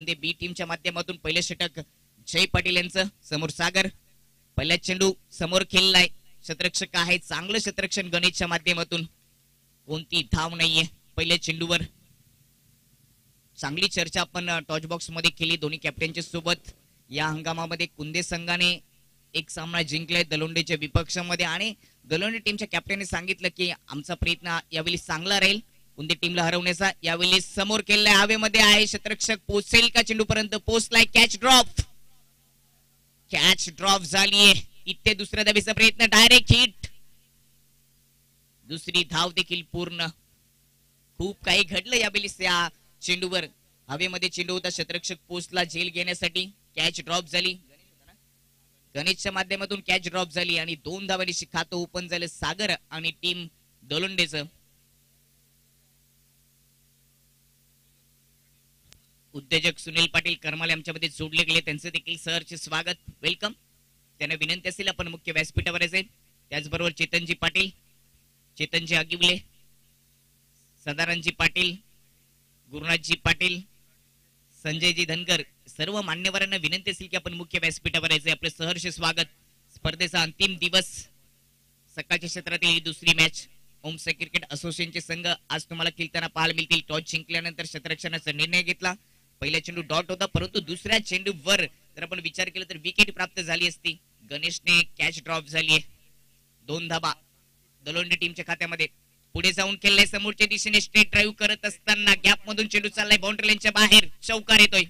बी टीमच्या माध्यमातून पहिले षटक जय पाटील यांचं, समोर सागर. पहिला चेंडू समोर खेळलाय, क्षेत्ररक्षक आहे, चांगलं क्षेत्ररक्षण गणेशच्या माध्यमातून. कोणती धाव नाहीये पहिल्या चेंडूवर. चांगली चर्चा आपण टॉच बॉक्स मध्ये केली दोन्ही कॅप्टनच्या सोबत. या हंगामामध्ये कुंदे संघाने एक सामना जिंकलाय दलोंडेच्या विपक्षामध्ये आणि दलोंडे टीमच्या कॅप्टनने सांगितलं की आमचा प्रयत्न यावेळी चांगला राहील कुंदे टीमला हरवण्याचा. यावेळी समोर केलाय, हवेमध्ये आहे, क्षेत्ररक्षक पोहोचेल का चेंडू पर्यंत, पोहोचलाय. कॅच ड्रॉप, कॅच ड्रॉप झालीये. इथे दुसऱ्या धावेचा प्रयत्न, डायरेक्ट हिट, दुसरी धाव देखील पूर्ण. खूप काही घडलं यावेळी या चेंडूवर. हवेमध्ये चेंडू होता, क्षेत्ररक्षक पोहोचला झेल घेण्यासाठी, कॅच ड्रॉप झाली. गणेशच्या माध्यमातून कॅच ड्रॉप झाली आणि 2 धावांनी खातं ओपन झालं सागर आणि टीम दलोंडेचं. उद्योजक सुनील पाटील करमाले आमच्यामध्ये जोडले गेले, त्यांचं देखील सहर्ष स्वागत, वेलकम. त्यांना विनंती असेल आपण मुख्य व्यासपीठावर असेल. त्याचबरोबर चेतनजी पाटील, चेतनजी आगिवले, सदानंदजी पाटील, गुरुनाथजी पाटील, संजयजी धनगर, सर्व मान्यवरांना विनंती असेल की आपण मुख्य व्यासपीठावर यायचे. आपलं सहर्ष स्वागत. स्पर्धेचा अंतिम दिवस, सकाळच्या क्षेत्रातील ही दुसरी मॅच. ओमसाई क्रिकेट असोसिएशनचे संघ आज तुम्हाला खेळताना पाहायला मिळतील. टॉस जिंकल्यानंतर क्षेत्ररक्षणाचा निर्णय घेतला. पहिला चेंडू डॉट होता, परंतु दुसऱ्या चेंडूवर जर आपण विचार केला तर विकेट प्राप्त झाली असती. गणेशने कॅच ड्रॉप झाली. 2 धाबा दलोंडे टीमच्या खात्यामध्ये. पुढे जाऊन खेळले, समोरच्या दिशेने स्ट्रेट ड्राईव्ह करत असताना गॅप मधून चेंडू चाललाय, बाउंड्री लाईनच्या बाहेर, चौकार येतोय.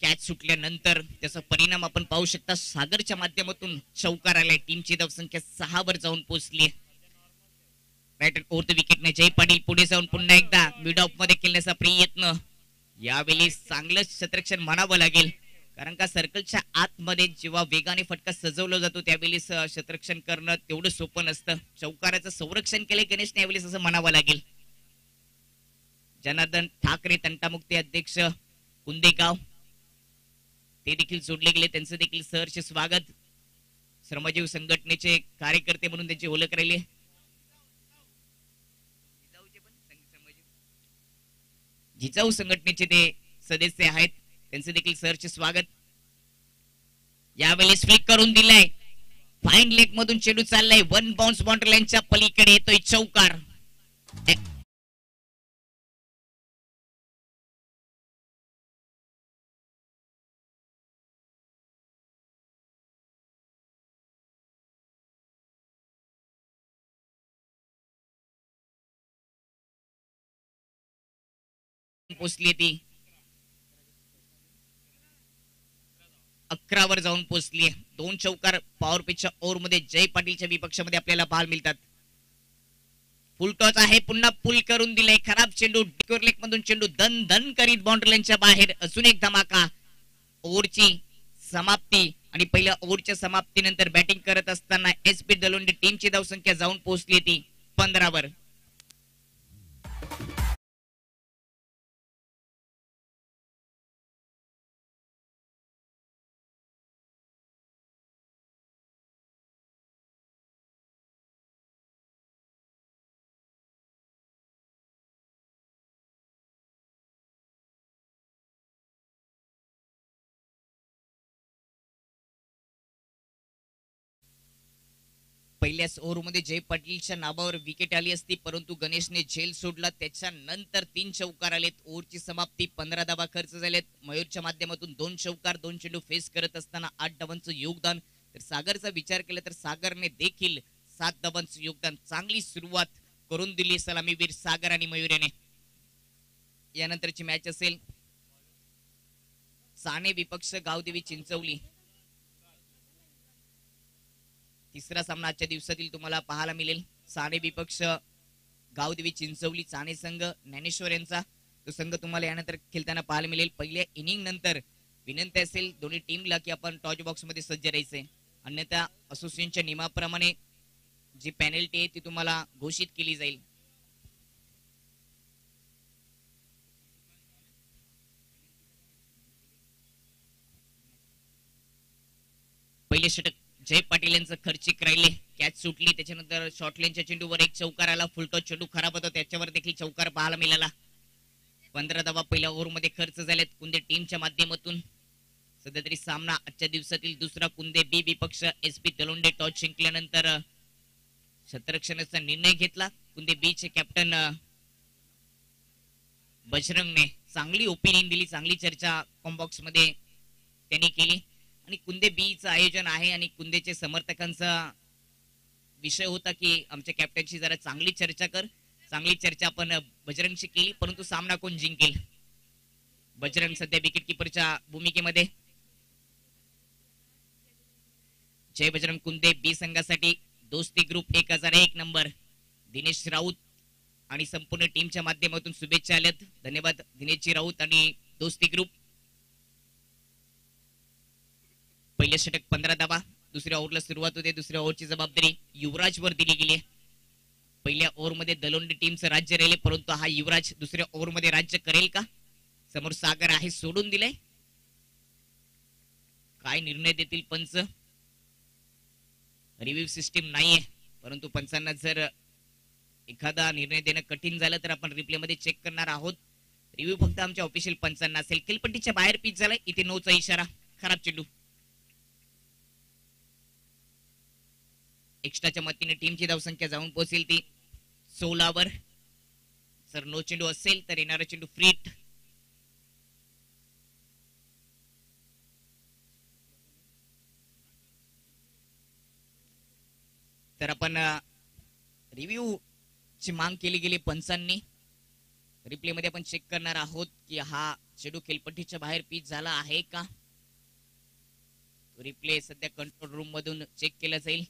कॅच सुटल्यानंतर त्याचा परिणाम आपण पाहू शकता. सागरच्या माध्यमातून चौकार आलाय. टीमची धावसंख्या 6 वर जाऊन पोहोचली. बॅटर फोर्थ विकेटने जय पाटील पुढे जाऊन पुन्हा एकदा मिड ऑफ मध्ये खेळण्याचा प्रयत्न. यावेळी चांगलं क्षेत्ररक्षण म्हणावं लागेल, कारण का सर्कलच्या आतमध्ये जेव्हा वेगाने फटका सजवला जातो त्यावेळी क्षेत्ररक्षण करणं तेवढं सोपं नसतं. चौकाराचं संरक्षण केलंय गणेशने यावेळी असं म्हणावं लागेल. जनार्दन ठाकरे तंटामुक्ती अध्यक्ष कुंदेगाव ते देखील जोडले गेले, त्यांचं देखील सहर्ष स्वागत. श्रमजीव संघटनेचे कार्यकर्ते म्हणून त्यांची ओळख राहिली. जिजाऊ संघटनेचे ते सदस्य आहेत, त्यांचे देखील सहर्ष स्वागत. यावेळी फ्लिक करून दिलाय, फाईन लेग मधून चेंडू चाललाय, 1 बाउन्स बाउंड्री लाईनच्या पलीकडे येतोय, चौकार. पोचली ती 11 वर जाऊन पोहोचली. 2 चौकार पॉवर पिचच्या ओव्हर मध्ये जय पाटीलच्या विपक्षामध्ये आपल्याला पाहायला मिळतात. फुल टॉस आहे, पुन्हा पुल करून दिलाय, खराब चेंडू, डिकोर लेग मधून चेंडू धन धन करीत बाउंड्री लाईनच्या बाहेर. अजून एक धमाका. ओव्हरची समाप्ती आणि पहिल्या ओव्हरच्या समाप्तीनंतर बॅटिंग करत असताना एसपी दलोंडे टीमची धावसंख्या जाऊन पोहोचली ती 15 वर. पहिल्याच ओव्हरमध्ये जय पाटीलच्या नावावर विकेट आली असती, परंतु गणेशने झेल सोडला. त्याच्यानंतर 3 चौकार आलेत. ओव्हरची समाप्ती, 15 धावा खर्च झालेत. मयूरच्या माध्यमातून 2 चौकार, 2 चेंडू फेस करत असताना 8 धावांचं योगदान. तर सागरचा विचार केला तर सागरने देखील 7 धावांचं योगदान. चांगली सुरुवात करून दिली सलामीवीर सागर आणि मयूर याने. यानंतरची मॅच असेल साने विपक्ष गावदेवी चिंचवली. तिसरा सामना आजच्या दिवसातील तुम्हाला पाहायला मिळेल. साने विपक्ष गावदेवी चिंचवली. साने संघ ज्ञानेश्वर यांचा तो संघ तुम्हाला यानंतर खेळताना पाहायला मिळेल. पहिल्या इनिंग नंतर विनंती असेल दोन्ही टीमला की आपण टॉच बॉक्स मध्ये सज्ज राहायचे, अन्यथा असोसिएशनच्या नियमाप्रमाणे जी पेनल्टी आहे ती तुम्हाला घोषित केली जाईल. पहिले षटक जय पाटील यांचं खर्चिक राहिले, कॅच सुटली. त्याच्यानंतर शॉर्टलेनच्या चेंडूवर एक चौकार आला, फुलटॉस चेंडू खराब होता, त्याच्यावर देखील चौकार पाहायला मिळाला. 15 धावा पहिल्या ओव्हरमध्ये खर्च झालेत कुंदे टीमच्या माध्यमातून. सध्या तरी सामना आजच्या दिवसातील दुसरा कुंदे बी विपक्ष एसपी तलोंडे टॉस जिंकल्यानंतर क्षेत्ररक्षणाचा निर्णय घेतला. कुंदे बीचे कॅप्टन बजरंगने चांगली ओपिनियन दिली, चांगली चर्चा कॉम्बॉक्स मध्ये त्यांनी केली. आणि कुंदे बीचं आयोजन आहे आणि कुंदेचे समर्थकांचा विषय होता की आमच्या कॅप्टनशी जरा चांगली चर्चा कर. चांगली चर्चा आपण बजरंगशी केली, परंतु सामना कोण जिंकेल? बजरंग सध्या विकेट किपरच्या भूमिकेमध्ये. जय बजरंग कुंदे बी संघासाठी दोस्ती ग्रुप 1001 नंबर दिनेश राऊत आणि संपूर्ण टीमच्या माध्यमातून शुभेच्छा आल्यात. धन्यवाद दिनेशजी राऊत आणि दोस्ती ग्रुप. पहिले षटक 15 धावा, दुसऱ्या ओव्हरला सुरुवात होते. दुसऱ्या ओव्हरची जबाबदारी युवराजवर दिली गेली. पहिल्या ओव्हरमध्ये दलोंडे टीमचं राज्य राहिले, परंतु हा युवराज दुसऱ्या ओव्हरमध्ये राज्य करेल का? समोर सागर आहे, सोडून दिलंय. काय निर्णय देतील पंच? रिव्ह्यू सिस्टीम नाहीये, परंतु पंचांना जर एखादा निर्णय देणं कठीण झालं तर आपण रिप्ले मध्ये चेक करणार आहोत. रिव्ह्यू फक्त आमच्या ऑफिशियल पंचांना असेल. खेळपट्टीच्या बाहेर पिच झालाय, इथे 9चा इशारा. खराब चेंडू. एक्स्ट्राच्या मतीने टीमची धावसंख्या जाऊन पोहोचेल ती 16 जर नो चेंडू असेल तर येणारा चेंडू फ्रीट. तर आपण रिव्ह्यू ची मांग केली गेली पंचांनी. रिप्ले मध्ये आपण चेक करणार आहोत की हा चेंडू खेळपट्टीच्या बाहेर पिच झाला आहे का. रिप्ले सध्या कंट्रोल रूम मधून चेक केला जाईल.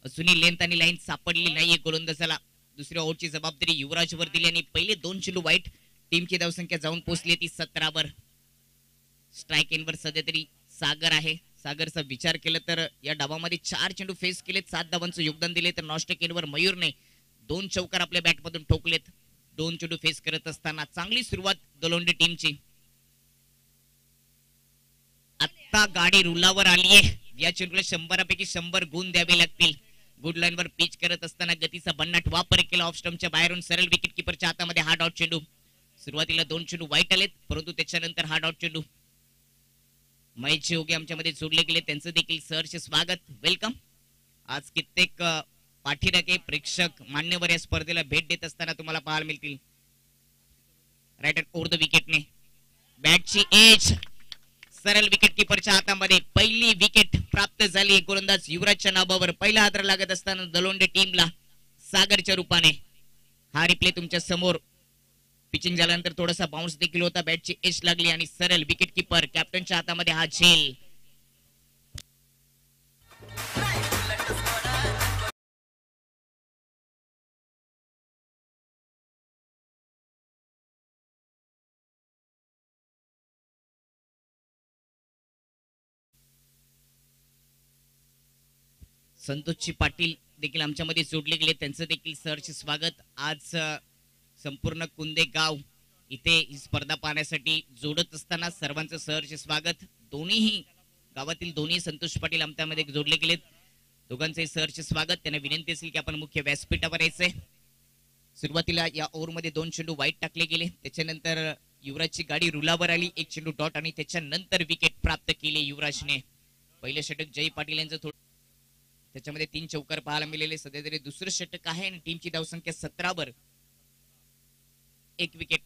सुनील लेंथ आणि लाईन सापडली नाहीये गोलंदाजाला. दुसऱ्या ओव्हरची जबाबदारी युवराजवर दिली आणि पहिले 2 चेंडू वाईट. टीमची धावसंख्या जाऊन पोहोचली ती 17 स्ट्राईक एनवर सध्या तरी सागर आहे. सागरचा विचार केला तर या डावामध्ये 4 चेंडू फेस केलेत, 7 धावांचं योगदान दिले. तर नॉस्टॅक एनवर मयूरने 2 चौकार आपल्या बॅटमधून ठोकलेत. 2 चेंडू फेस करत असताना चांगली सुरुवात दलोंडे टीमची. आता गाडी रुलावर आलीये. या चेंडूला 100 पैकी 100 गुण द्यावे लागतील. गुड लाईन वर पिच करत असताना गतीचा भन्नाट वापर केला. ऑफ स्टंपच्या बाहेरून सरळ विकेट किपरच्या हातामध्ये हा डॉट चेंडू. सुरुवातीला 2 चेंडू वाईट आलेत, परंतु त्याच्यानंतर हा डॉट चेंडू. महेश योगी आमच्यामध्ये जोडले गेले, त्यांचं देखील सहर्ष स्वागत, वेलकम. आज कित्येक पाठीराखे प्रेक्षक मान्यवर या स्पर्धेला भेट देत असताना तुम्हाला पाहायला मिळतील. राईट ओव्हर द विकेटने बॅटची एज सरळ विकेट किपरच्या हातामध्ये. पहिली विकेट प्राप्त झाली गोलंदाज युवराजच्या नावावर. पहिला हादरा लागत असताना दलोंडे टीमला सागरच्या रूपाने. हा रिप्ले तुमच्या समोर. पिचिंग झाल्यानंतर थोडासा बाउन्स देखील होता, बॅटची एज लागली आणि सरळ विकेट किपर कॅप्टनच्या हातामध्ये हा झेल. संतोषजी पाटील देखील आमच्यामध्ये जोडले गेले, त्यांचं देखील सहर्ष स्वागत. आज संपूर्ण कुंदे गाव इथे ही स्पर्धा पाहण्यासाठी जोडत असताना सर्वांचं सहर्ष स्वागत. दोन्हीही गावातील दोन्ही संतोष पाटील आमच्यामध्ये जोडले गेलेत, दोघांचे सहर्ष स्वागत. त्यांना विनंती असेल की आपण मुख्य व्यासपीठावर यायचंय. सुरुवातीला या ओव्हरमध्ये 2 चेंडू वाईट टाकले गेले, त्याच्यानंतर युवराजची गाडी रुलावर आली, 1 चेंडू डॉट आणि त्याच्यानंतर विकेट प्राप्त केली युवराजने. पहिलं षटक जय पाटील यांचं थोडं, त्याच्यामध्ये 3 चौकार पाहायला मिळाले. सध्या तरी दुसरं षटक आहे आणि टीमची धावसंख्या 17 वर 1 विकेट.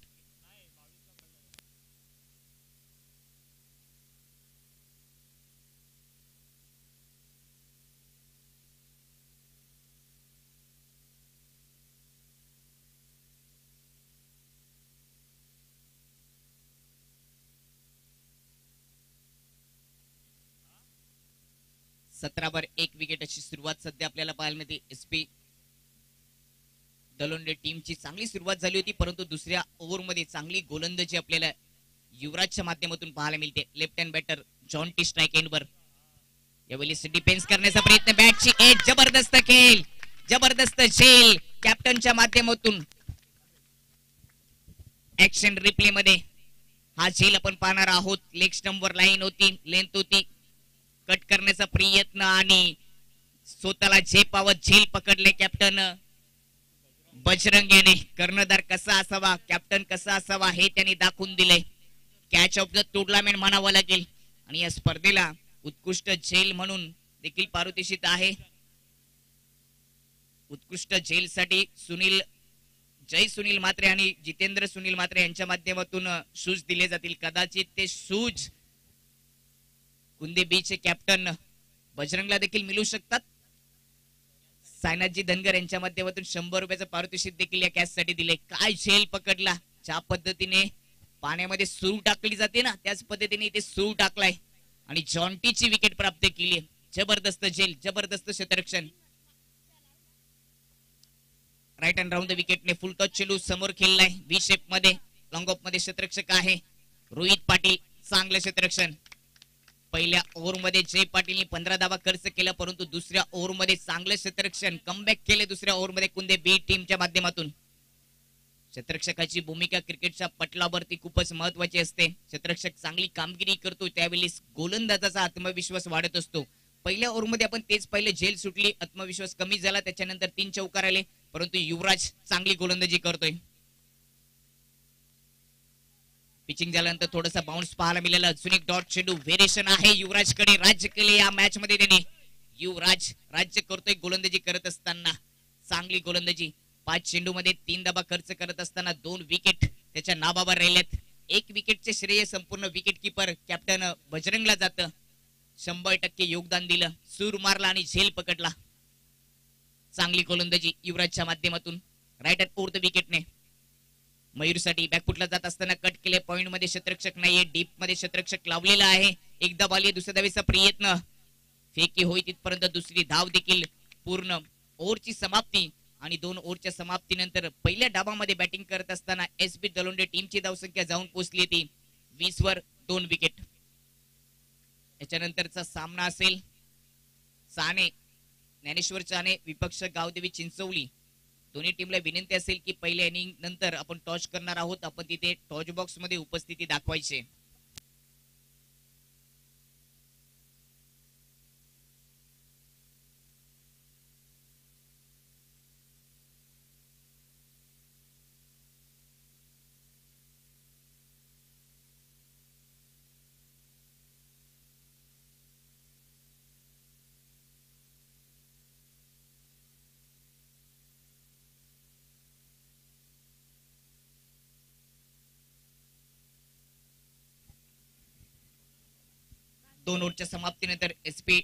सतरावर 1 विकेट अशी सुरुवात सध्या आपल्याला पाहायला मिळते. एसपी दलोंडे टीमची चांगली सुरुवात झाली होती, परंतु दुसऱ्या ओव्हरमध्ये चांगली गोलंदाजी आपल्याला युवराजच्या माध्यमातून पाहायला मिळते. Left hand batter Jonty strike एंडवर यावेळी डिफेन्स करण्याचा प्रयत्न, बॅटची एज, जबरदस्त खेळ, जबरदस्त झेल कॅप्टनच्या माध्यमातून. ऍक्शन रिप्ले मध्ये हा झेल आपण पाहणार आहोत. लेग स्टंपवर लाईन होती, लेंथ होती, कट करण्याचा प्रयत्न आणि स्वतःला झेपावत झेल पकडले कॅप्टन बजरंग याने. कर्णधार कसा असावा, कॅप्टन कसा असावा हे त्यांनी दाखवून दिले. कॅच ऑफ द टुर्नामेंट म्हणावं लागेल आणि या स्पर्धेला उत्कृष्ट झेल म्हणून देखील पारितोषिक आहे. उत्कृष्ट झेल साठी जय सुनील म्हात्रे आणि जितेंद्र सुनील म्हात्रे यांच्या माध्यमातून शूज दिले जातील. कदाचित ते शूज कुंदे बीचे कॅप्टन बजरंगला देखील मिळू शकतात. सायनाथजी धनगर यांच्या माध्यमातून 100 रुपयाचं पारितोषिक देखील या कॅच साठी दिले. काय झेल पकडला, ज्या पद्धतीने पाण्यामध्ये सूर टाकली जाते ना, त्याच पद्धतीने इथे सूर टाकलाय आणि जॉन्टीची विकेट प्राप्त केली. जबरदस्त झेल, जबरदस्त क्षेत्ररक्षण. राईट अँड राऊंड द विकेटने फुल टॉस चेंडू समोर खेळलाय. व्ही शेप मध्ये लॉंग ऑफ मध्ये क्षेत्ररक्षक आहे रोहित पाटील. चांगलं क्षेत्ररक्षण. पहिल्या ओव्हरमध्ये जय पाटीलने 15 धावा खर्च केला, परंतु दुसऱ्या ओव्हरमध्ये चांगलं क्षेत्ररक्षण, कमबॅक केले दुसऱ्या ओव्हरमध्ये कुंदे बी टीमच्या माध्यमातून. क्षेत्ररक्षकाची भूमिका क्रिकेटच्या पटलावरती खूपच महत्वाची असते. क्षेत्ररक्षक चांगली कामगिरी करतो त्यावेळी गोलंदाजाचा आत्मविश्वास वाढत असतो. पहिल्या ओव्हरमध्ये आपण तेच पहिले, झेल सुटली, आत्मविश्वास कमी झाला, त्याच्यानंतर 3 चौकार आले, परंतु युवराज चांगली गोलंदाजी करतोय. पिचिंग झाल्यानंतर थोडासा बाउन्स पाहायला मिळाला. अजून एक डॉट चेंडू व्हेरिएशन आहे युवराजकडे. राज्य केले या मॅच मध्ये त्याने. युवराज राज्य करतोय गोलंदाजी करत असताना. चांगली गोलंदाजी. 5 चेंडू मध्ये 3 धावा खर्च करत असताना 2 विकेट त्याच्या नावावर राहिलेत. 1 विकेटचे श्रेय संपूर्ण विकेट किपर कॅप्टन बजरंगला जातं. 100% योगदान दिलं, सूर मारला आणि झेल पकडला. चांगली गोलंदाजी युवराजच्या माध्यमातून. राईट हँड ओव्हर द विकेटने मयूरसाठी बॅकफुटला जात असताना कट केले. पॉइंट मध्ये क्षेत्ररक्षक नाहीये, डीप मध्ये क्षेत्ररक्षक लावलेला आहे. एकदा बाली, दुसऱ्या धावेचा प्रयत्न, फेकी होई तिथपर्यंत दुसरी धाव देखील पूर्ण. ओव्हरची समाप्ती आणि 2 ओव्हरच्या समाप्तीनंतर पहिल्या डावामध्ये बॅटिंग करत असताना एसबी दलोंडे टीमची धावसंख्या जाऊन पोहोचली ती 20 वर 2 विकेट. याच्यानंतरचा सामना असेल चाने, ज्ञानेश्वर चाने विपक्ष गावदेवी चिंचवली. दोन्ही टीमला विनंती असेल की पहिल्या इनिंग नंतर आपण टॉस करणार आहोत, आपण तिथे टॉस बॉक्स मध्ये उपस्थिती दाखवायची. दोन ओव्हरच्या समाप्तीनंतर एसपी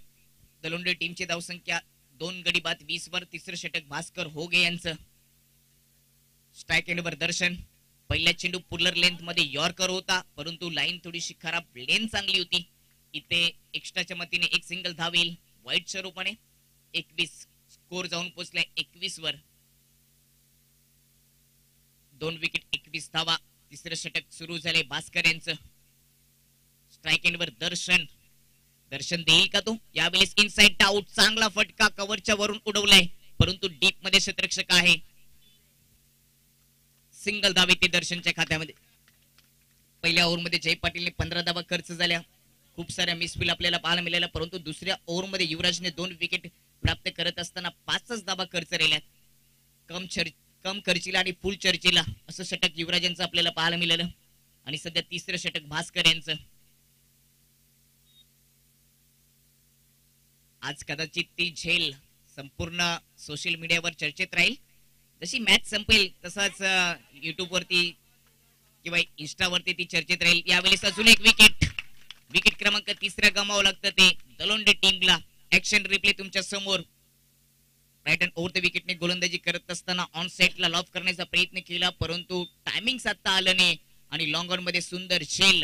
दलोंडे टीमची धावसंख्या 2 गडी बाद 20 वर. तिसरं षटक भास्कर होगे यांचं. स्ट्राइक एंडवर दर्शन. पहिल्या चेंडू पुलर लेंथ मध्ये यॉर्कर होता, परंतु लाईन थोडीशी खराब, लेंथ चांगली होती. इथे एक्स्ट्राच्या मतीने 1 सिंगल धाव येईल वाईटच्या रूपाने. 21 स्कोर जाऊन पोहोचलाय 21 वर. 2 विकेट 21 धावा. तिसरं षटक सुरू झाले भास्कर यांचं. स्ट्राइक एंडवर दर्शन. दर्शन देईल का तो? यावेळेस इनसाइड आउट, चांगला फटका कव्हरच्या वरून उडवलाय, परंतु डीप मध्ये क्षेत्ररक्षक आहे. सिंगल धाव येते दर्शनच्या खात्यामध्ये. पहिल्या ओव्हरमध्ये जय पाटीलने 15 धावा खर्च झाल्या. खूप साऱ्या मिसफिल आपल्याला पाहायला मिळाल्या, परंतु दुसऱ्या ओव्हरमध्ये युवराजने 2 विकेट प्राप्त करत असताना 5च धावा खर्च राहिल्या. कम खर्चीला आणि फुल चर्चेला असं षटक युवराज यांचं आपल्याला पाहायला मिळालं. आणि सध्या तिसरं षटक भास्कर यांचं. आज कदाचित ती झेल संपूर्ण सोशल मीडियावर चर्चेत राहील. जशी मॅच संपेल तसाच युट्यूब वरती किंवा इंस्टावरती ती चर्चेत राहील. यावेळेस अजून एक विकेट क्रमांक 3 गमावं लागतं ते दलोंडे टीमला. ऍक्शन रिप्ले तुमच्या समोर. राईट हँड ओव्हर द विकेटने गोलंदाजी करत असताना ऑन सेटला लॉफ करण्याचा प्रयत्न केला, परंतु टायमिंग साधता आलं नाही आणि लॉंग ऑन मध्ये सुंदर झेल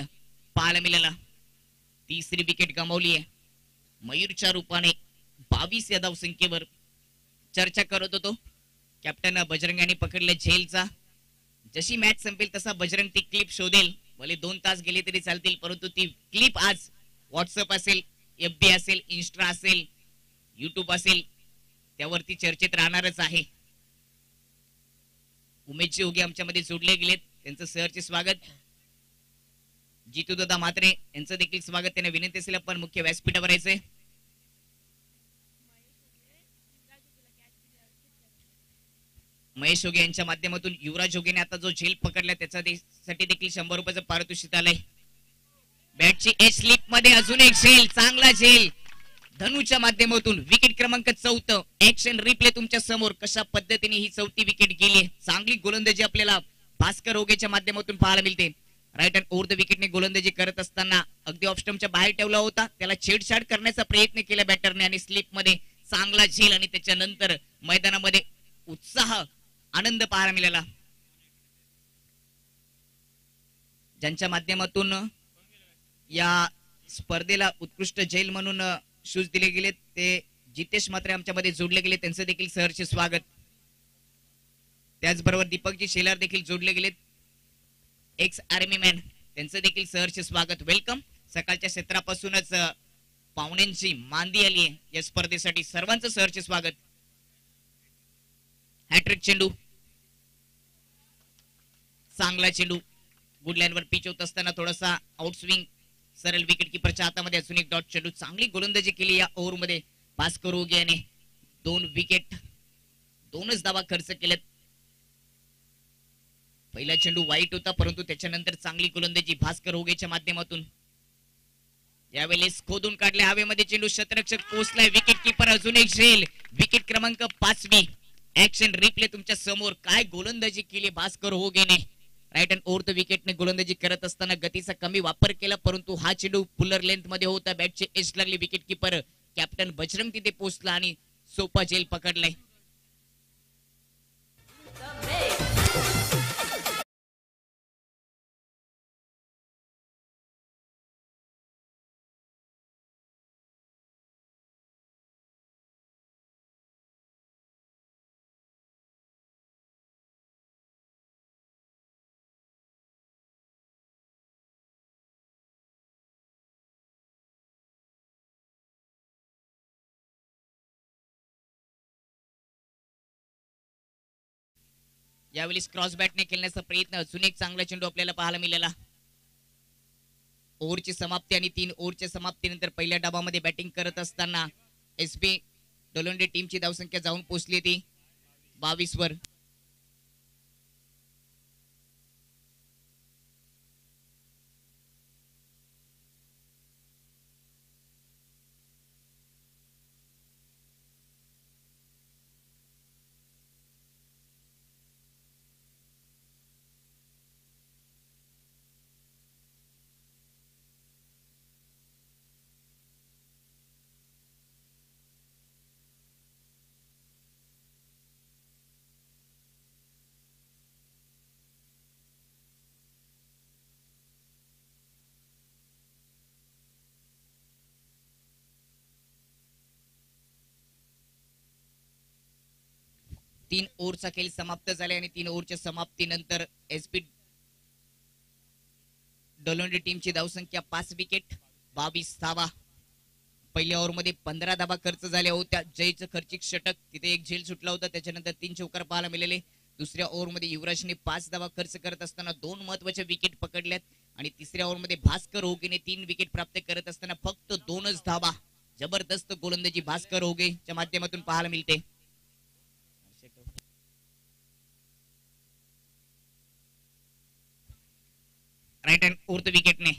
पाहायला मिळाला. तिसरी विकेट गमावली आहे. मयूरच्या रूपाने 22 या धावसंख्येवर चर्चा करत होतो. कॅप्टन बजरंग यांनी पकडले झेलचा. जशी मॅच संपेल तसा बजरंग ती क्लिप शोधेल. भले 2 तास गेले तरी चालतील, परंतु ती क्लिप आज व्हॉट्सअप असेल, FB असेल, इन्स्टा असेल, युट्यूब असेल, त्यावरती चर्चेत राहणारच आहे. उमेशजी उगे आमच्यामध्ये जोडले गेलेत, त्यांचं सहर्ष स्वागत. जितू दादा म्हात्रे यांचं देखील स्वागत. त्यांना विनंती असेल आपण मुख्य व्यासपीठावर यायचंय. महेश होगे यांच्या माध्यमातून युवराज होगेने आता जो झेल पकडला त्याच्यासाठी देखील 100 रुपयाचं पारितोषिक आलंय. बॅटची एज स्लिप मध्ये अजून एक झेल, चांगला झेल धनुच्या माध्यमातून. विकेट क्रमांक 4. ऍक्शन रिप्ले तुमच्या समोर. कशा पद्धतीने ही 4थी विकेट गेली. चांगली गोलंदाजी आपल्याला भास्कर होगेच्या माध्यमातून पाहायला मिळते. राईट हँड ओव्हर द विकेटने गोलंदाजी करत असताना अगदी ऑफ स्टंपच्या बाहेर ठेवला होता, त्याला छेडछाड करण्याचा प्रयत्न केला बॅटरने आणि स्लिप मध्ये चांगला झेल आणि त्याच्यानंतर मैदानामध्ये उत्साह आनंद पाहायला मिळाला. ज्यांच्या माध्यमातून या स्पर्धेला उत्कृष्ट झेल म्हणून शूज दिले गेले ते जितेश म्हात्रे आमच्यामध्ये जोडले गेले, त्यांचं देखील सहर्ष स्वागत. त्याचबरोबर दीपकजी शेलार देखील जोडले गेलेत, एक्स आर्मी मॅन, त्यांचं देखील सहर्ष स्वागत. वेलकम. सकाळच्या क्षेत्रापासूनच पाहुण्यांची मांदी आली आहे या स्पर्धेसाठी, सर्वांचं सहर्ष स्वागत. हॅट्रिक चेंडू, चांगला चेंडू गुड लाईन वर पिच होत असताना थोडासा आउटस्विंग, सरळ विकेट किपरच्या हातामध्ये अजून एक डॉट चेंडू. चांगली गोलंदाजी केली या ओव्हर मध्ये भास्कर होगे याने. 2 विकेट, 2च धावा खर्च केल्यात. पहिला चेंडू वाईट होता, परंतु त्याच्यानंतर चांगली गोलंदाजी भास्कर होगेच्या माध्यमातून. यावेळेस खोदून काढले हवेमध्ये चेंडू, क्षेत्ररक्षक पोहोचलाय, विकेट किपर अजून एक झेल. विकेट क्रमांक 5वी. ऍक्शन रिप्ले तुमच्या समोर. काय गोलंदाजी केली भास्कर होगेने. राईट हँड ओव्हर द विकेटने गोलंदाजी करत असताना गतीचा कमी वापर केला, परंतु हा चेंडू पुलर लेंथ मध्ये होता. बॅटचे एज लागली. विकेट किपर कॅप्टन बजरंग तिथे पोहोचला आणि सोपा झेल पकडलाय. यावेळेस क्रॉस बॅटने खेळण्याचा प्रयत्न. अजून एक चांगला चेंडू आपल्याला पाहायला मिळाला. ओव्हरची समाप्ती आणि 3 ओव्हरच्या समाप्तीनंतर पहिल्या डावामध्ये बॅटिंग करत असताना SB डोलोंडे टीमची धावसंख्या जाऊन पोहोचली ती 22 वर. तीन ओव्हरचा खेळ समाप्त झाले आणि 3 ओव्हरच्या समाप्तीनंतर SB डोलोंडे टीमची धावसंख्या 5 विकेट 22 धावा. पहिल्या ओव्हरमध्ये 15 धावा खर्च झाल्या होत्या. जयचं खर्चिक षटक, तिथे एक झेल सुटला होता, त्याच्यानंतर 3 चौकार पाहायला मिळाले. दुसऱ्या ओव्हरमध्ये युवराजने 5 धावा खर्च करत असताना 2 महत्वाच्या विकेट पकडल्यात आणि तिसऱ्या ओव्हरमध्ये भास्कर ओगेने 3 विकेट प्राप्त करत असताना फक्त 2च धावा. जबरदस्त गोलंदाजी भास्कर ओगेच्या माध्यमातून पाहायला मिळते. राईट हँड फोर्थ विकेटने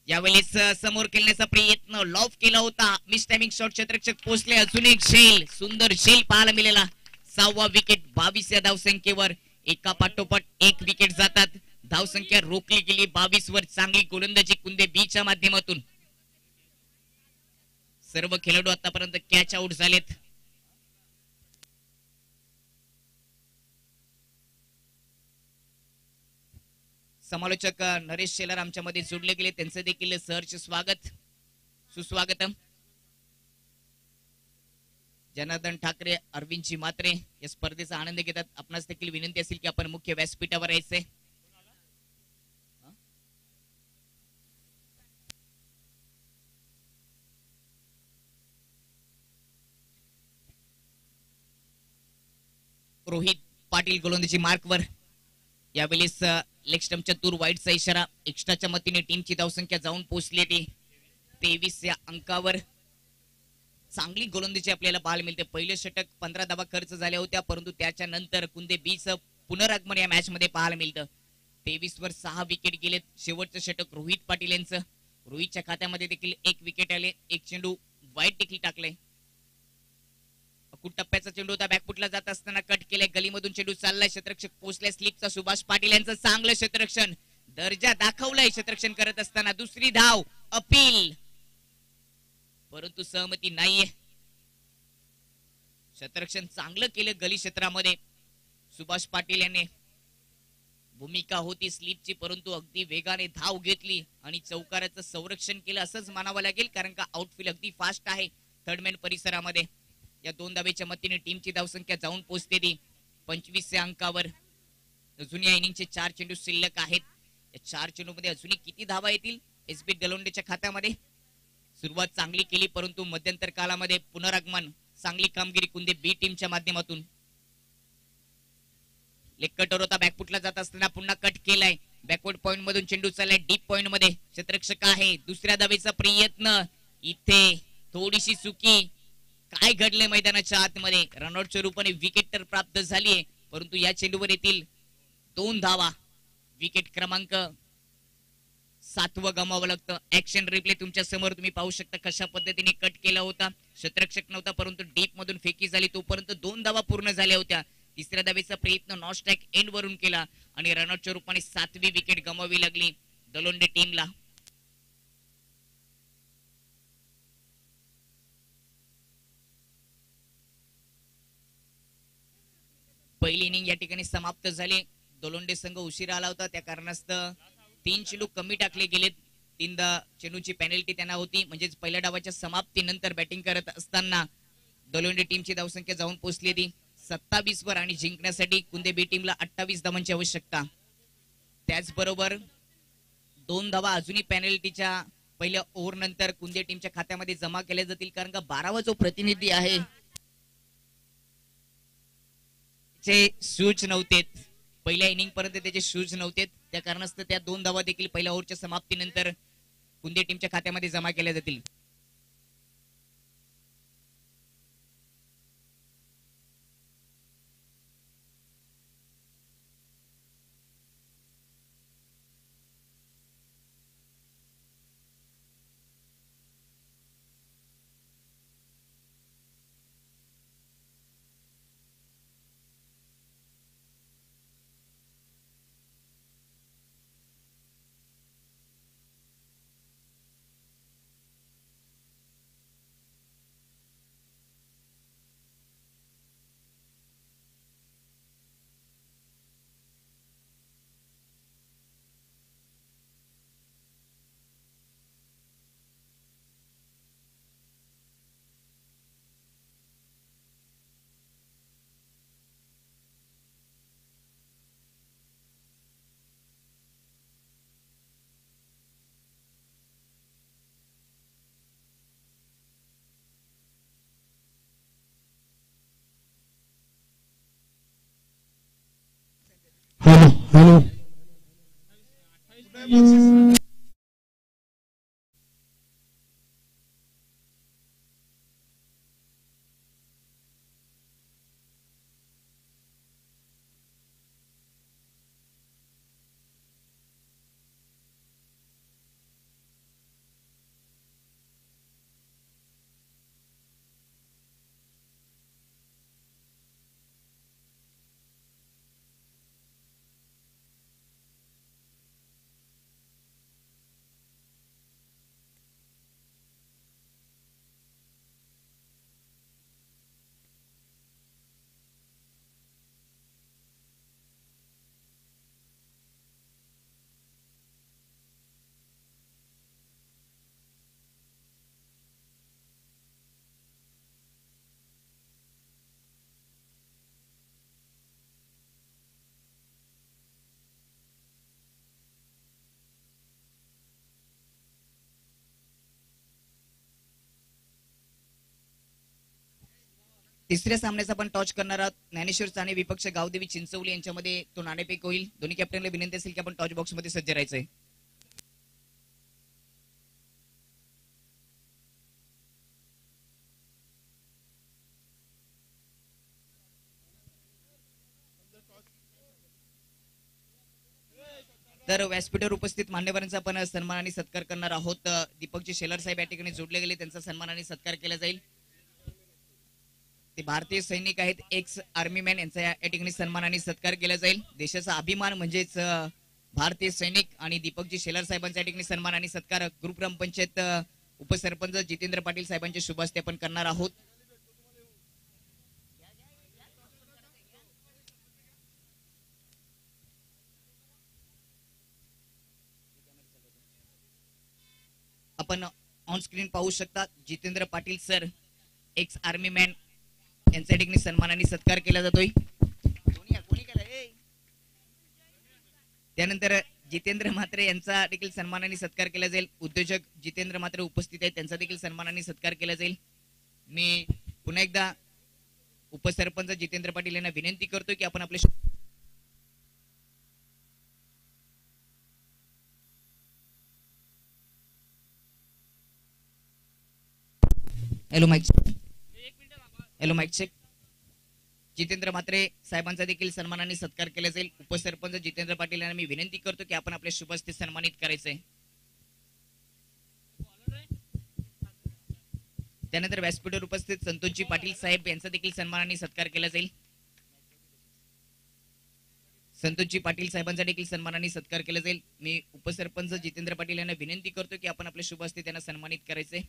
यावेळेस समोर खेळण्याचा प्रयत्न लॉफ केला होता. मिस टायमिंग शॉट, क्षेत्ररक्षक पोहोचले. अजून एक झेल, सुंदर झेल पाहायला मिळाला. 6वा विकेट 22 या धावसंख्येवर. एका पाठोपाठ एक विकेट जातात. धावसंख्या रोखली गेली 22 वर. चांगली गोलंदाजी कुंदे बीच्या माध्यमातून. सर्व खेळाडू आतापर्यंत कॅच आउट झालेत. समालोचक नरेश शेलार आमच्या मध्ये जोडले गेले, त्यांचं देखील सहर्ष स्वागत, सुस्वागतम. जनार्दन ठाकरे, अरविंदजी मात्रे या स्पर्धेचा आनंद घेतात. आपणास देखील विनंती असेल की आपण मुख्य व्यासपीठावर यायचे. रोहित पाटील गोलंदाजी मार्कवर. यावेळेस लेग स्टंपच्या दूर वाईटचा इशारा. एक्स्ट्राच्या मतीने टीमची धावसंख्या जाऊन पोहोचली ती 23 या अंकावर. चांगली गोलंदाजी आपल्याला पाहायला मिळते. पहिले षटक 15 धावा खर्च झाल्या होत्या, परंतु त्याच्या नंतर कुंदे बीचं पुनरागमन या मॅच मध्ये पाहायला मिळतं. 23 वर 6 विकेट गेलेत. शेवटचं षटक रोहित पाटील यांचं. रोहितच्या खात्यामध्ये देखील एक विकेट आले. एक चेंडू वाईट देखील टाकले. टप्प्याचा चेंडू होता, बॅकफुटला जात असताना कट केलाय. गलीमधून चेंडू चाललाय. क्षेत्ररक्षक पोहोचलाय. स्लिपचा सुभाष पाटील यांचं चांगलं क्षेत्ररक्षण, दर्जा दाखवलाय क्षेत्ररक्षण करत असताना. दुसरी धाव अपील, परंतु सहमती नाहीये. क्षेत्ररक्षण चांगलं केलं गली क्षेत्रामध्ये सुभाष पाटील यांनी. भूमिका होती स्लिपची, परंतु अगदी वेगाने धाव घेतली आणि चौकाराचं संरक्षण केलं असंच मानावं लागेल, कारण का आउटफील्ड अगदी फास्ट आहे थर्डमॅन परिसरामध्ये. या 2 धावेच्या मतीने टीमची धावसंख्या जाऊन पोहोचते ती 25 या अंकावर. अजून या इनिंगचे 4 चेंडू शिल्लक आहेत. या 4 चेंडू मध्ये अजूनही किती धावा येतील एसबी दलोंडेच्या खात्यामध्ये. सुरुवात चांगली केली, परंतु मध्यंतर कालामध्ये पुनरागमन, चांगली कामगिरी कुंदे बी टीमच्या माध्यमातून. लेग कटर होता, बॅकफुटला जात असताना पुन्हा कट केलाय. बॅकवर्ड पॉइंट मधून चेंडू चाललाय डीप पॉइंट मध्ये. क्षेत्ररक्षक आहे. दुसऱ्या धावेचा प्रयत्न, इथे थोडीशी चुकी. काय घडलंय मैदानाच्या आतमध्ये. रनआउटच्या रूपाने विकेट तर प्राप्त झालीये, परंतु या चेंडूवर येतील 2 धावा. विकेट क्रमांक 7 गमावं लागतं. ऍक्शन रिप्ले तुमच्या समोर तुम्ही पाहू शकता कशा पद्धतीने कट केला होता. क्षेत्ररक्षक नव्हता, परंतु डीप मधून फेकी झाली. तोपर्यंत 2 धावा पूर्ण झाल्या होत्या. तिसऱ्या धावेचा प्रयत्न नॉन स्ट्राइक एंड वरून केला आणि रनआउटच्या रूपाने 7वी विकेट गमावी लागली दलोंडे टीमला. पहिली इनिंग या ठिकाणी समाप्त झाली. दलोंडे संघ उशिरा आला होता, त्या कारणास्तव 3 चेंडू कमी टाकले गेलेत. 3 चेंडूची पेनल्टी त्यांना होती. म्हणजेच पहिल्या डावाच्या समाप्तीनंतर बॅटिंग करत असताना दलोंडे टीमची धावसंख्या जाऊन पोहोचली ती 27 वर आणि जिंकण्यासाठी कुंदे बी टीमला 28 धावांची आवश्यकता. त्याचबरोबर 2 धावा अजूनही पेनल्टीच्या पहिल्या ओव्हर नंतर कुंदे टीमच्या खात्यामध्ये जमा केल्या जातील, कारण का 12वा जो प्रतिनिधी आहे शूज नव्हते पहिल्या इनिंग पर्यंत, त्याचे शूज नव्हते. त्या कारणास्तव त्या 2 धावा देखील पहिल्या ओव्हरच्या समाप्तीनंतर कुंदे टीमच्या खात्यामध्ये जमा केल्या जातील. तिसऱ्या सामन्याचा आपण टॉच करणार आहोत. ज्ञानेश्वर साने विपक्ष गावदेवी चिंचवली यांच्यामध्ये तो नाणेफेक होईल. दोन्ही कॅप्टनला विनंती असेल की आपण टॉच बॉक्स मध्ये सज्ज राहायचंय. तर व्यासपीठावर उपस्थित मान्यवरांचा आपण सन्मान आणि सत्कार करणार आहोत. दीपकजी शेलार साहेब या ठिकाणी जोडले गेले, त्यांचा सन्मान आणि सत्कार केला जाईल. ते भारतीय सैनिक आहेत, एक्स आर्मी मॅन, यांचा या ठिकाणी सन्मान आणि सत्कार केला जाईल. देशाचा अभिमान म्हणजेच भारतीय सैनिक आणि दीपकजी शेलार साहेबांचा या ठिकाणी सन्मान आणि सत्कार ग्रुप ग्रामपंचायत उपसरपंच जितेंद्र पाटील साहेबांच्या शुभ हस्ते आपण करणार आहोत. आपण ऑन स्क्रीन पाहू शकता Jitendra Patil sir, ex army man, यांच्या ठिकाणी सन्मान आणि सत्कार केला जातोय. त्यानंतर जितेंद्र म्हात्रे यांचा देखील सन्मान आणि सत्कार केला जाईल. उद्योजक जितेंद्र म्हात्रे उपस्थित आहेत, त्यांचा देखील सन्मान आणि सत्कार केला जाईल. मी पुन्हा एकदा उपसरपंच जितेंद्र पाटील यांना विनंती करतो की आपण आपले hello mike check. Jitendra Mhatre साहेबांचा देखील सन्मान आणि सत्कार केला जाईल. उपसरपंच जितेंद्र पाटील यांना मी विनंती करतो की आपण आपल्या शुभ हस्ते सन्मानित करायचंय. त्यानंतर व्यासपीठावर उपस्थित संतोषजी पाटील साहेब यांचा देखील सन्मान आणि सत्कार केला जाईल. संतोषजी पाटील साहेबांचा देखील सन्मान आणि सत्कार केला जाईल. मी उपसरपंच जितेंद्र पाटील यांना विनंती करतो की आपण आपल्या शुभ हस्ते त्यांना सन्मानित करायचंय.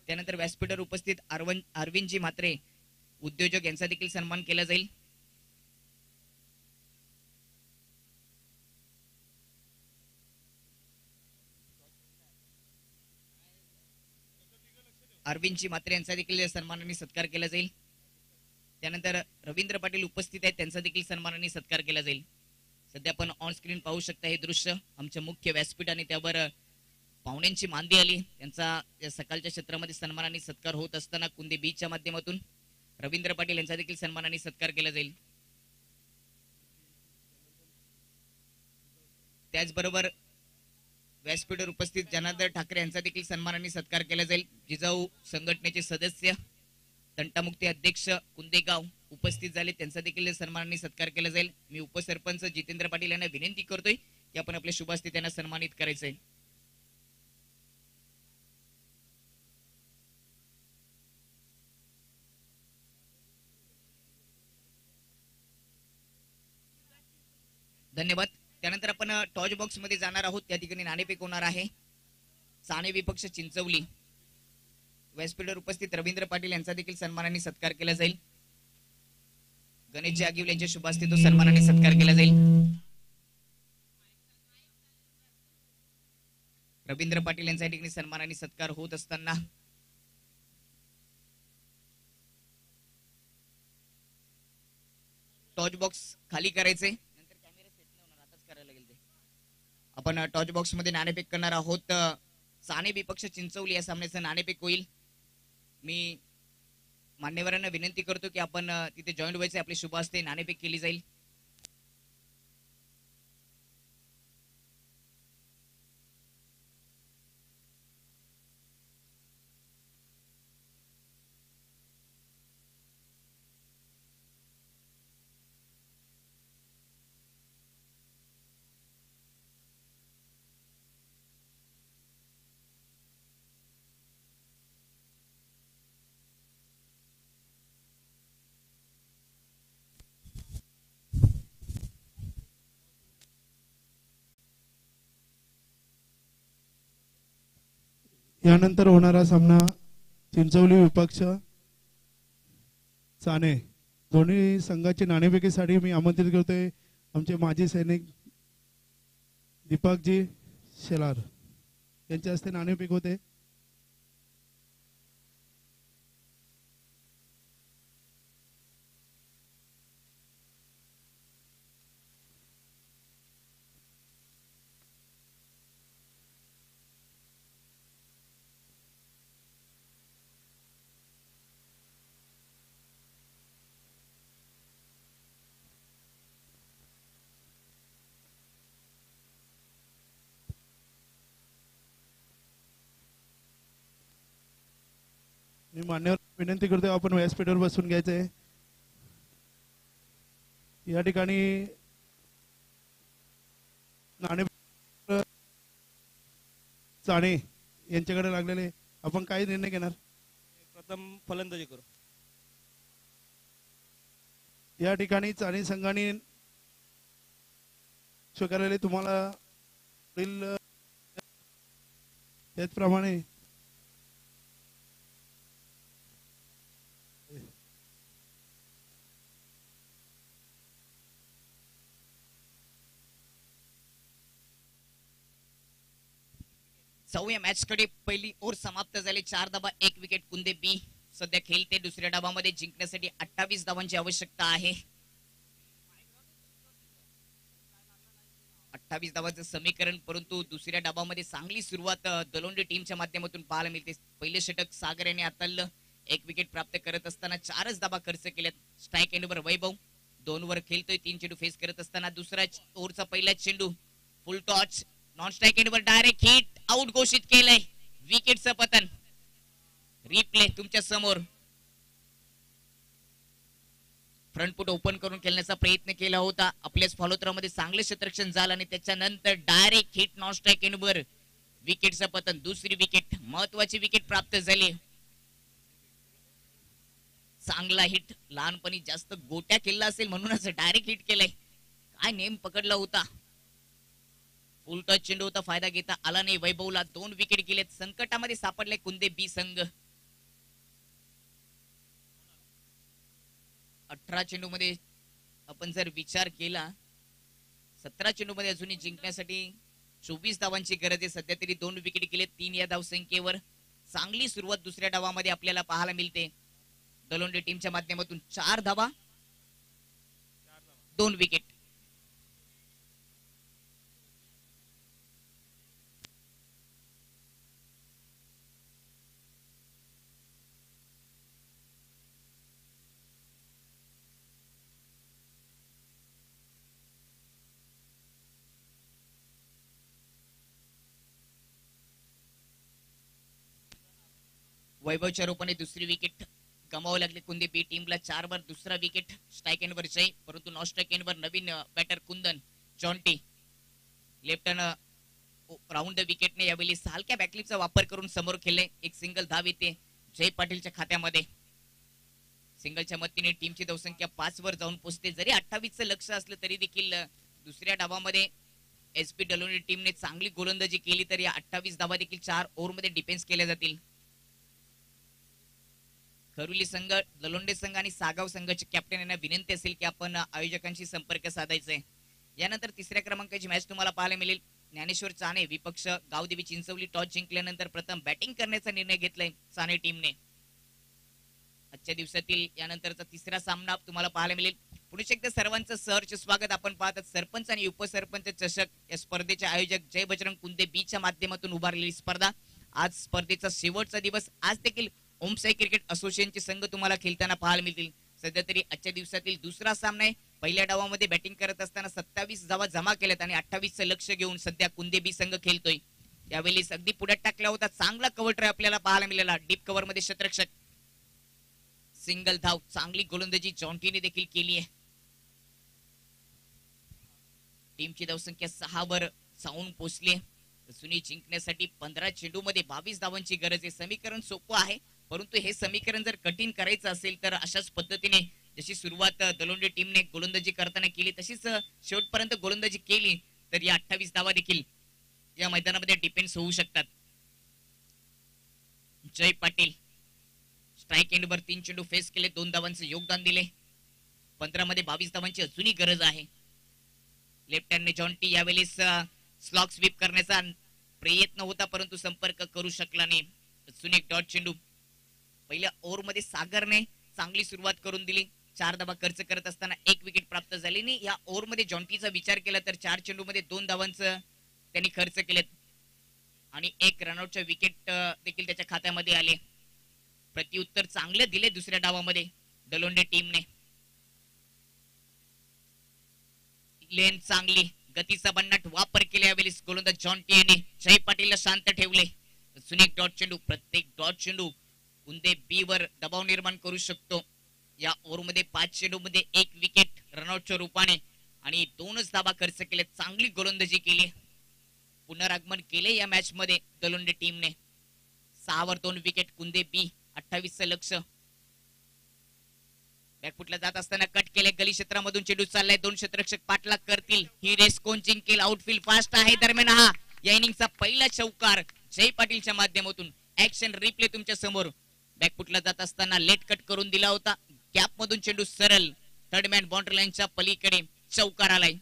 त्यानंतर व्यासपीठावर उपस्थित अरविंदजी म्हात्रे उद्योजक यांचा देखील सन्मान केला जाईल. अरविंदजी म्हात्रे यांचा देखील सन्मान आणि सत्कार केला जाईल. त्यानंतर रवींद्र पाटील उपस्थित आहेत, त्यांचा देखील सन्मान आणि सत्कार केला जाईल. सध्या आपण ऑन स्क्रीन पाहू शकता हे दृश्य. आमच्या मुख्य व्यासपीठ आणि त्यावर पाहुण्यांची मांदी आली. त्यांचा सकाळच्या क्षेत्रामध्ये सन्मान आणि सत्कार होत असताना कुंदे बीचच्या माध्यमातून रवींद्र पाटील यांचा देखील सन्मान आणि सत्कार केला जाईल. त्याचबरोबर व्यासपीठावर उपस्थित जनार्दन ठाकरे यांचा देखील सन्मान आणि सत्कार केला जाईल. जिजाऊ संघटनेचे सदस्य तंटामुक्ती अध्यक्ष कुंदेगाव उपस्थित झाले, त्यांचा देखील सन्मान आणि सत्कार केला जाईल. मी उपसरपंच जितेंद्र पाटील यांना विनंती करतोय की आपण आपल्या शुभ हस्ते त्यांना सन्मानित करायचंय. धन्यवाद. त्यानंतर आपण टॉच बॉक्स मध्ये जाणार आहोत. त्या ठिकाणी नाणेफेक होणार आहे. साने विपक्ष चिंचवली. व्यासपीठावर उपस्थित रवींद्र पाटील यांचा देखील सन्मान आणि सत्कार केला जाईल. गणेशजी आगिवले यांच्या शुभ हस्ते तो सन्मान आणि सत्कार केला जाईल. रवींद्र पाटील यांचा ठिकाणी सन्मान आणि सत्कार होत असताना टॉच बॉक्स खाली करायचे. आपण टॉच बॉक्स मध्ये नाणेफेक करणार आहोत. साने विपक्ष चिंचवली या सामन्याचं नाणेफेक होईल. मी मान्यवरांना विनंती करतो की आपण तिथे जॉईंट व्हायचे. आपले शुभ हस्ते नाणेफेक केली जाईल. यानंतर होणारा सामना चिंचवली विपक्ष चाणे दोन्ही संघाची नाणेफेकीसाठी मी आमंत्रित करतोय आमचे माजी सैनिक दीपकजी शेलार यांच्या हस्ते नाणेफेक होते. मी मान्यवर विनंती करतो आपण व्यासपीठावर बसून घ्यायचंय. या ठिकाणी नाणे चाणे यांच्याकडे लागलेले आपण काय निर्णय घेणार. प्रथम फलंदाजी करू. या ठिकाणी चाणे संघाने स्वीकारलेले तुम्हाला त्याचप्रमाणे सहाव्या मॅच कडे पहिली ओव्हर समाप्त झाली. 4 धावा 1 विकेट. कुंदे बी सध्या खेळते. दुसऱ्या डावामध्ये जिंकण्यासाठी 28 धावांची आवश्यकता आहे. 28 धावांचं समीकरण, परंतु दुसऱ्या डावामध्ये चांगली सुरुवात दलोंडी टीमच्या माध्यमातून पाहायला मिळते. पहिले षटक सागर याने हाताळलं. 1 विकेट प्राप्त करत असताना 4च धावा खर्च केल्यात. स्ट्राईक एंडवर वैभव 2 वर खेळतोय. 3 चेंडू फेस करत असताना दुसरा ओव्हरचा पहिला चेंडू फुल टॉच नॉन स्ट्राईक एंडवर डायरेक्ट हिट आउट घोषित केलंय. विकेटचं पतन. रिप्ले तुमच्या समोर. फ्रंट फुट ओपन करून खेळण्याचा प्रयत्न केला होता. आपल्याच फॉलोथ्रोमध्ये चांगले क्षेत्ररक्षण झालं आणि त्याच्यानंतर डायरेक्ट हिट नॉन स्ट्राईक एंडवर विकेटचं पतन. दुसरी विकेट, महत्वाची विकेट प्राप्त झाली. चांगला हिट. लहानपणी जास्त गोट्या केला असेल म्हणूनच डायरेक्ट हिट केलंय. काय नेम पकडला होता. फुल टच चेंडू होता, फायदा घेता आला नाही. वैभवला 2 विकेट गेलेत. संकटामध्ये सापडले कुंदे बी संघ. 18 चेंडू मध्ये आपण जर विचार केला, 17 चेंडू मध्ये अजूनही जिंकण्यासाठी 24 धावांची गरज आहे. सध्या तरी 2 विकेट गेले 3 या धावसंख्येवर. चांगली सुरुवात दुसऱ्या डावामध्ये आपल्याला पाहायला मिळते. दलोंडे टीमच्या माध्यमातून 4 धावा 2 विकेट. वैभवच्या रूपाने दुसरी विकेट गमावं लागले कुंदे बी टीमला. 4 वर दुसरा विकेट. स्ट्राईक एंडवर जय, परंतु नॉन स्ट्राईक एंडवर नवीन batter Kundan Jonty left round the विकेटने यावेळी हलक्या बॅकलिपचा वापर करून समोर खेळले. एक सिंगल धाव येते जय पाटीलच्या खात्यामध्ये. सिंगलच्या मदतीने टीमची धावसंख्या 5 वर जाऊन पोहोचते. जरी 28 चं लक्ष असलं तरी देखील दुसऱ्या डावामध्ये एसपी डलोनी टीमने चांगली गोलंदाजी केली तर या 28 धावा देखील 4 ओव्हर मध्ये डिफेन्स केल्या जातील. खरुली संघ, दलोंडे संघ आणि सागाव संघाचे कॅप्टन यांना विनंती असेल की आपण आयोजकांशी संपर्क साधायचा आहे. यानंतर तिसऱ्या क्रमांकाची मॅच तुम्हाला पाहायला मिळेल. ज्ञानेश्वर चाणे विपक्ष गावदेवी चिंचवली. टॉस जिंकल्यानंतर प्रथम बॅटिंग करण्याचा निर्णय घेतलाय चाणे टीमने. आजच्या दिवसातील यानंतरचा तिसरा सामना तुम्हाला पाहायला मिळेल. पुढे एकदा सर्वांचं सहर्ष स्वागत. आपण पाहतात सरपंच आणि उपसरपंच चषक या स्पर्धेचे आयोजक जय बजरंग कुंदे बीच्या माध्यमातून उभारलेली स्पर्धा. आज स्पर्धेचा शेवटचा दिवस. आज देखील ओमसाई क्रिकेट असोसिएशनचे संघ तुम्हाला खेळताना पाहायला मिळतील. सध्या तरी आजच्या दिवसातील दुसरा सामना आहे. पहिल्या डावामध्ये बॅटिंग करत असताना 27 धावा जमा केल्यात आणि 28 चं लक्ष घेऊन सध्या कुंदे बी संघ खेळतोय. यावेळी अगदी पुढे टाकला होता. चांगला कव्हर ट्राय आपल्याला पाहायला मिळाला. डीप कव्हर मध्ये क्षेत्ररक्षक. सिंगल धाव. चांगली गोलंदाजी जॉन्टीने देखील केली आहे. टीमची धावसंख्या 6 वर जाऊन पोहोचली. सुनी जिंकण्यासाठी 15 चेंडू मध्ये 22 धावांची गरज आहे. समीकरण सोपं आहे, परंतु हे समीकरण जर कठीण करायचं असेल तर अशाच पद्धतीने जशी सुरुवात दलोंडे टीमने गोलंदाजी करताना केली तशीच शेवटपर्यंत गोलंदाजी केली तर या 28 धावा देखील या मैदानामध्ये डिफेन्स होऊ शकतात. जय पाटील स्ट्राईक एंडवर 3 चेंडू फेस केले, 2 धावांचे योगदान दिले. 15 मध्ये 22 धावांची अजूनही गरज आहे. लेफ्ट हँडने जॉन्टी यावेळेस स्लॉग स्वीप करण्याचा प्रयत्न होता परंतु संपर्क करू शकला नाही. अजून एक डॉट चेंडू. पहिल्या ओव्हर मध्ये सागरने चांगली सुरुवात करून दिली. 4 धावा खर्च करत असताना 1 विकेट प्राप्त झाली नाही. या ओव्हर मध्ये जॉन्टीचा विचार केला तर 4 चेंडू मध्ये 2 धावांचं त्यांनी खर्च केलेत आणि 1 रनआउटच्या विकेट देखील त्याच्या खात्यामध्ये आले. प्रत्युत्तर चांगले दिले दुसऱ्या डावामध्ये दलोंडे टीमने. लेन चांगली गतीचा भन्नाट वापर केला यावेळेस गोलंदाज जॉन्टी यांनी जय पाटीलला शांत ठेवले. अजून एक डॉट चेंडू. प्रत्येक डॉट चेंडू कुंदे बी वर दबाव निर्माण करू शकतो. या ओव्हर मध्ये 5 चेंडू मध्ये 1 विकेट रनआउटच्या रूपाने आणि 2च धावा खर्च केले. चांगली गोलंदाजी केली. पुनरागमन केले या मॅच मध्ये दलोंडे टीमने. 6 वर 2 विकेट कुंदे बी. 28 चं लक्ष. बॅकफुटला जात असताना कट केले. गली क्षेत्रामधून चेंडू चाललाय. 2 क्षेत्ररक्षक पाठलाग करतील. ही रेस कोण जिंकेल? आउटफील्ड फास्ट आहे. दरम्यान हा या इनिंगचा पहिला चौकार जय पाटीलच्या माध्यमातून. ऍक्शन रिप्ले तुमच्या समोर. बॅकफुटला जात असताना लेट कट करून दिला होता. गॅप मधून चेंडू सरळ थर्ड मॅन बाउंड्री लाईनच्या पलीकडे चौकार आलाय.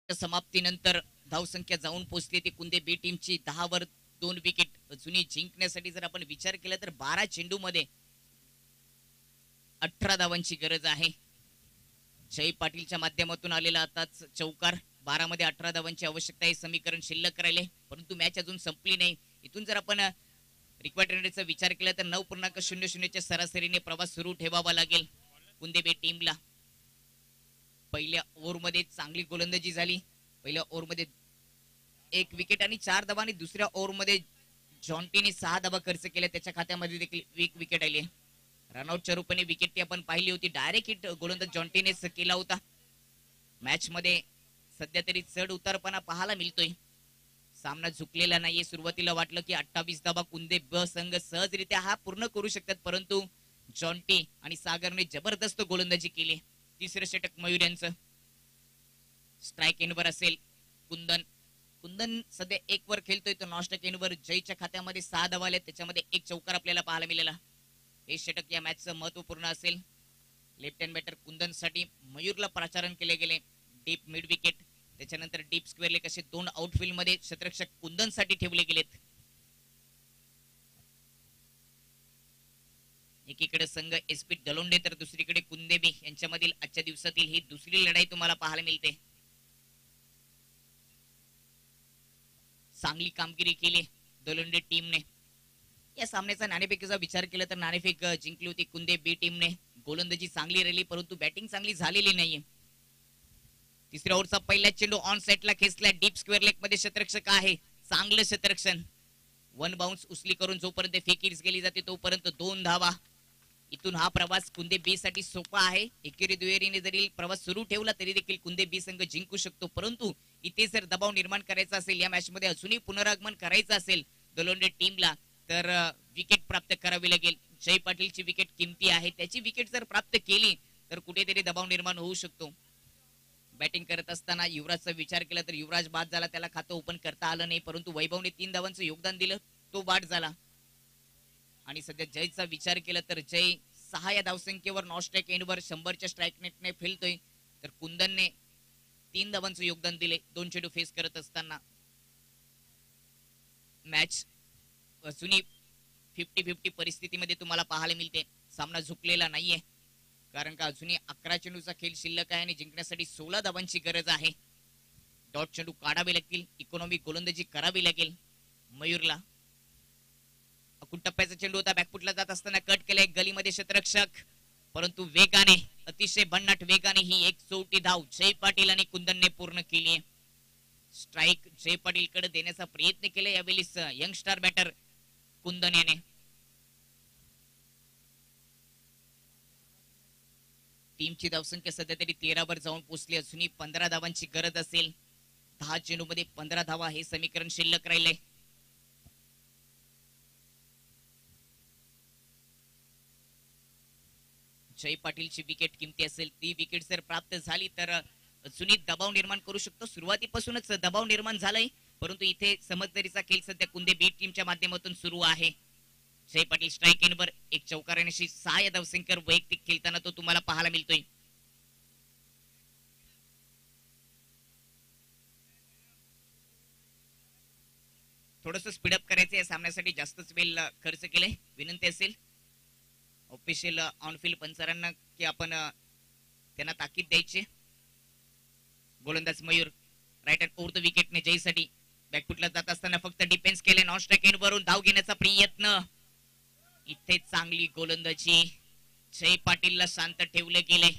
समाप्तीनंतर धावसंख्या जाऊन पोहोचली ती कुंदे बी टीमची. 10 वर 2 विकेट. अजूनही जिंकण्यासाठी जर आपण विचार केला तर 12 चेंडू मध्ये 18 धावांची गरज आहे. जय पाटीलच्या माध्यमातून आलेला आताच चौकार. 12 मध्ये 18 धावांची आवश्यकता आहे. समीकरण शिल्लक राहिले परंतु मॅच अजून संपली नाही. इथून जर आपण रिक्वायर्ड रनचा विचार केला तर 9.00 च्या सरासरीने प्रवास सुरू ठेवावा लागेल कुंदे बी टीमला. पहिल्या ओव्हर मध्ये चांगली गोलंदाजी झाली. पहिल्या ओव्हर मध्ये 1 विकेट आणि 4 धावा आणि दुसऱ्या ओव्हर मध्ये जॉन्टीने 6 धावा खर्च केल्या. त्याच्या खात्यामध्ये देखील 1 विकेट आली. रनआउटच्या रूपाने विकेट ती आपण पाहिली होती. डायरेक्ट हिट गोलंदाज जॉन्टीनेच केला होता. मॅच मध्ये सध्या तरी चढ उतारपणा पाहायला मिळतोय. सामना झुकलेला नाहीये. सुरुवातीला वाटलं की 28 धावा कुंदे ब संघ सहजरित्या हा पूर्ण करू शकतात परंतु जॉन्टी आणि सागरने जबरदस्त गोलंदाजी केली. तिसरं षटक मयूर यांचं. स्ट्राईक एंडवर असेल कुंदन सध्या 1 वर खेळतोय तर नॉस्टक एंडवर जयच्या खात्यामध्ये 6 धावा आले. त्याच्यामध्ये 1 चौकार आपल्याला पाहायला मिळाला. हे षटक या मॅचचं महत्वपूर्ण असेल. लेफ्ट हँड बॅटर कुंदन साठी मयूरला प्राचारण केले गेले. डीप मिड विकेट त्याच्यानंतर डीप स्क्वेअर लेग असे 2 आउटफील्ड मध्ये क्षेत्ररक्षक कुंदन साठी ठेवले गेलेत. एकीकडे संघ एसपी दलोंडे तर दुसरीकडे कुंदेबी यांच्यामधील आजच्या दिवसातील ही दुसरी लढाई तुम्हाला पाहायला मिळते. चांगली कामगिरी केली दलोंडे टीमने. या सामन्याचा नाणेफेकीचा विचार केला तर नाणेफेक जिंकली होती कुंदे बी टीमने. गोलंदाजी चांगली राहिली परंतु बॅटिंग चांगली झालेली नाहीये. तिसऱ्या ओव्हरचा पहिला चेंडू ऑन साइडला खेचला. डीप स्क्वेअर लेग मध्ये क्षेत्ररक्षक आहे. चांगलं क्षेत्ररक्षण. 1 बाउन्स उचली करून जोपर्यंत फेकीज गेली जाते तोपर्यंत 2 धावा. इथून हा प्रवास कुंदे बी साठी सोपा आहे. एकेरी दुहेरीने जरी प्रवास सुरू ठेवला तरी देखील कुंदे बी संघ जिंकू शकतो परंतु इथे जर दबाव निर्माण करायचा असेल या मॅच मध्ये अजूनही पुनरागमन करायचं असेल दलोंडे टीमला तर विकेट प्राप्त करावी लागेल. जय पाटीलची विकेट किमती आहे. त्याची विकेट जर प्राप्त केली तर कुठेतरी दबाव निर्माण होऊ शकतो. बॅटिंग करत असताना युवराजचा विचार केला तर युवराज बाद झाला. त्याला खातं ओपन करता आलं नाही परंतु वैभवने 3 धावांचं योगदान दिलं. तो बाद झाला. आणि सध्या जयचा विचार केला तर जय 6 या धावसंख्येवर नॉस्ट्राईक एंडवर 100च्या स्ट्राईक नेटने खेळतोय तर कुंदनने 3 धावांचं योगदान दिले 2 चेंडू फेस करत असताना. मॅच अजूनही 50-50 परिस्थितीमध्ये तुम्हाला पाहायला मिळते. सामना झुकलेला नाहीये कारण का अजूनही 11 चेंडूचा खेळ शिल्लक आहे आणि जिंकण्यासाठी 16 धावांची गरज आहे. डॉट चेंडू काढावे लागतील. इकॉनॉमिक गोलंदाजी करावी लागेल मयूरला. अकुन टप्प्याचा चेंडू होता. बॅकफुटला जात असताना कट केलाय गलीमध्ये क्षेत्ररक्षक परंतु वेगाने अतिशय भन्नाट वेगाने ही 1 चौटी धाव जय पाटील आणि कुंदनने पूर्ण केली. स्ट्राईक जय पाटील कडे देण्याचा प्रयत्न केला यावेळी यंगस्टार बॅटर कुंदन याने. टीमची धावसंख्या सध्या तरी 13 वर जाऊन पोहोचली, अजूनही 15 धावांची गरज असेल. 10 चेंडूमध्ये 15 धावा हे समीकरण शिल्लक राहिले. जय पाटीलची विकेट किमती असेल, ती विकेट जर प्राप्त झाली तर अजूनही दबाव निर्माण करू शकतो. सुरुवातीपासूनच दबाव निर्माण झालाय, परंतु इथे समजदारीचा खेळ सध्या कुंदे बी टीमच्या माध्यमातून सुरू आहे. जय पाटील स्ट्राईक एनवर एक चौकारांशी 6 या धावसंख्येवर वैयक्तिक खेळताना तो तुम्हाला पाहायला मिळतोय. थोडस स्पीडअप करायचं या सामन्यासाठी, जास्तच वेळ खर्च केलाय. विनंती असेल ऑफिशियल ऑनफिल्ड पंचांना की आपण त्यांना ताकीद द्यायची. गोलंदाज Mayur right hand over the विकेटने जयसाठी बॅकफुटला जात असताना फक्त डिफेन्स केले. नॉन स्ट्राईक एंड वरून धाव घेण्याचा प्रयत्न. इथे चांगली गोलंदाजी, जय पाटीलला शांत ठेवले गेले.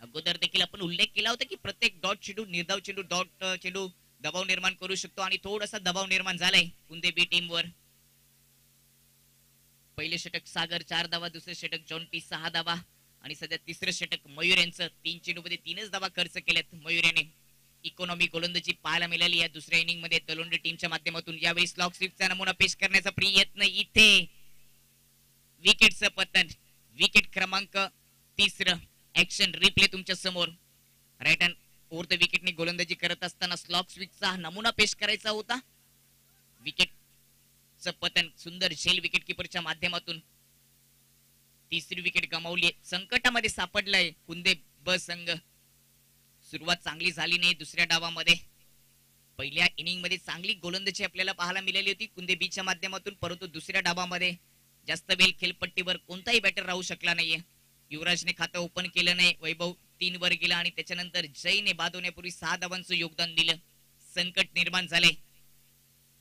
अगोदर देखील आपण उल्लेख केला होता की प्रत्येक डॉट चेंडू, निर्धाव चेंडू, डॉट चेंडू दबाव निर्माण करू शकतो आणि थोडासा दबाव निर्माण झालाय कुंदे बी टीम वर. पहिले षटक सागर 4 धावा, दुसरे षटक जॉन्टी 6 धावा आणि सध्या तिसरं षटक मयूर यांचं 3 चेंडूमध्ये 3च धावा खर्च केल्यात मयूर याने. इकॉनॉमी गोलंदाजी पाहायला मिळाली या दुसऱ्या इनिंग मध्ये तलोंडे टीमच्या माध्यमातून. यावेळी स्लॉक स्वीपचा नमुना पेश करण्याचा प्रयत्न. इथे विकेटचं पतन. विकेट क्रमांक 3. ऍक्शन रिप्ले तुमच्या समोर. राईट हँड ओव्हर द विकेटने गोलंदाजी करत असताना स्लॉक स्वीपचा नमुना पेश करायचा होता. विकेटचं पतन सुंदर झेल विकेट किपरच्या माध्यमातून. तिसरी विकेट गमावली. संकटामध्ये सापडलाय कुंदे ब संघ. सुरुवात चांगली झाली नाही दुसऱ्या डावामध्ये. पहिल्या इनिंग मध्ये चांगली गोलंदाजी आपल्याला पाहायला मिळाली होती कुंदे बीच्या माध्यमातून, परंतु दुसऱ्या डावामध्ये जास्त वेळ खेळपट्टीवर कोणताही बॅटर राहू शकला नाहीये. युवराजने खातं ओपन केलं नाही. वैभव 3 वर गेला आणि त्याच्यानंतर जयने बाद होण्यापूर्वी 6 धावांचं योगदान दिलं. संकट निर्माण झाले.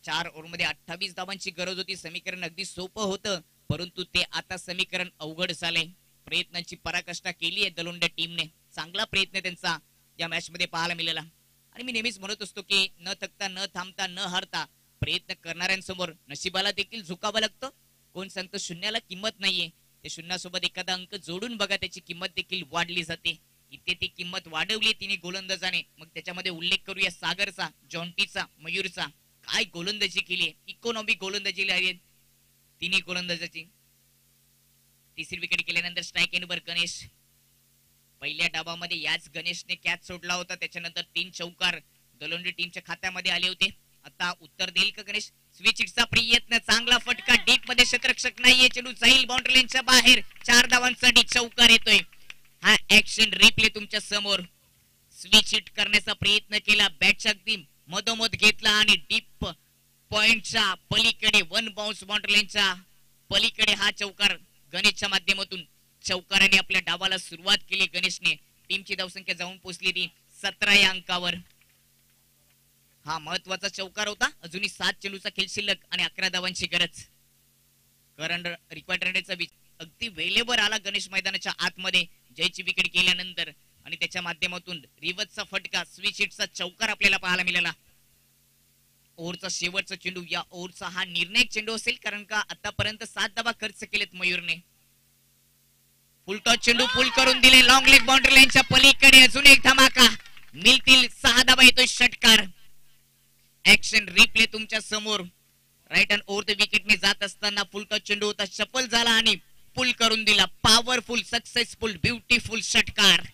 4 ओव्हरमध्ये 28 धावांची गरज होती. समीकरण अगदी सोपं होतं, परंतु ते आता समीकरण अवघड झाले. प्रयत्नांची पराकाष्ठा केली आहे दलोंडे टीमने. चांगला प्रयत्न त्यांचा या मॅच मध्ये पाहायला मिळाला. आणि मी नेहमीच म्हणत असतो की न थकता, न थांबता, न हारता प्रयत्न करणाऱ्यांसमोर नशिबाला देखील झुकावं लागतं. कोण सांगतं शून्याला किंमत नाहीये, ते शून्यासोबत एखादा अंक जोडून बघा, त्याची किंमत देखील वाढली जाते. इथे ती किंमत वाढवली तिने गोलंदाजाने. मग त्याच्यामध्ये उल्लेख करूया सागरचा, जॉन्टीचा, मयूरचा. काय गोलंदाजी केली, इकॉनॉमी गोलंदाजी तिन्ही गोलंदाजाची. तिसरी विकेट केल्यानंतर स्ट्राईक एंडवर गणेश. पहिल्या डावामध्ये याच गणेशने कॅच सोडला होता. त्याच्यानंतर 3 चौकार दलोंडे टीमच्या खात्यामध्ये आले होते. आता उत्तर देईल का गणेश? स्विच हिटचा प्रयत्न, चांगला फटका. डीप मध्ये क्षेत्ररक्षक नाहीये, चेंडू जाईल बाउंड्री लाईनच्या बाहेर. 4 धावांसाठी चौकार येतोय. हा ऍक्शन रिप्ले तुमच्या समोर. स्विच हिट करण्याचा प्रयत्न केला, बॅटच्या अगदी मधोमध घेतला आणि डीप पॉइंटच्या पलीकडे 1 बाउन्स बाउंड्री लाईनच्या पलीकडे हा चौकार गणेशच्या माध्यमातून. चौकाराने आपल्या डावाला सुरुवात केली गणेशने. टीमची धावसंख्या जाऊन पोहोचली ती 17 या अंकावर. हा महत्वाचा चौकार होता. अजूनही 7 चेंडूचा खेळ शिल्लक आणि 11 धावांची गरज. करंट रिक्वायर्ड रनचा अगदी वेळेवर आला गणेश मैदानाच्या आतमध्ये जयची विकेट केल्यानंतर आणि त्याच्या माध्यमातून रिवर्सचा फटका, स्विच हिटचा चौकार आपल्याला पाहायला मिळाला. ओव्हरचा शेवटचा चेंडू. या ओव्हरचा हा निर्णायक चेंडू असेल, कारण का आतापर्यंत 7 धावा खर्च केलेत मयूरने. फुल टॉस चेंडू पुल करून दिले लॉंग लेग बाउंड्री लाईनच्या पलीकडे. अजून एक धमाका. मिळतील 6 धावा, येतोय षटकार. ऍक्शन रिप्ले तुमच्या समोर. राईट हँड ओव्हर द विकेटने जात असताना फुल टॉस चेंडू होता, सफल झाला आणि पुल करून दिला. पॉवरफुल, सक्सेसफुल, ब्युटिफुल षटकार.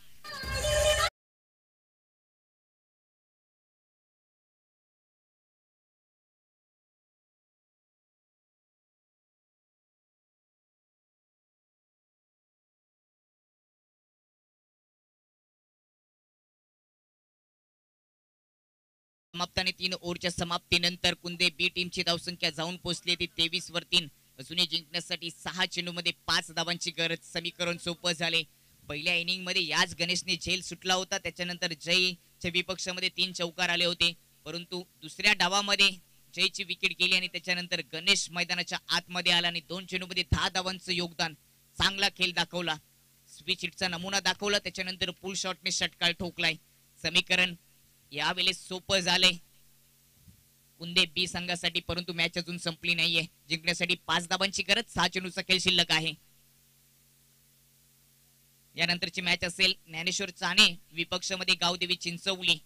समाप्ताने 3 ओव्हरच्या समाप्तीनंतर कुंदे बी टीमची धावसंख्या जाऊन पोहोचली ती 23 वर 3. अजूनही जिंकण्यासाठी 6 चेंडूमध्ये 5 धावांची गरज. समीकरण सोपं झाले. पहिल्या इनिंग मध्ये याच गणेशने झेल सुटला होता. त्याच्यानंतर जयच्या विपक्षामध्ये 3 चौकार आले होते, परंतु दुसऱ्या डावामध्ये जयची विकेट गेली आणि त्याच्यानंतर गणेश मैदानाच्या आतमध्ये आला आणि 2 चेंडूमध्ये 10 धावांचं योगदान. चांगला खेळ दाखवला. स्विच हिटचा नमुना दाखवला, त्याच्यानंतर पुल शॉटने षटकार ठोकलाय. समीकरण यावेळेस सोपं झालंय कुंदे बी संघासाठी, परंतु मॅच अजून संपली नाहीये. जिंकण्यासाठी 5 धावांची गरज. 6 चेंडूचा खेळ शिल्लक आहे. यानंतरची मॅच असेल ज्ञानेश्वर चाणे विपक्षामध्ये गावदेवी चिंचवली.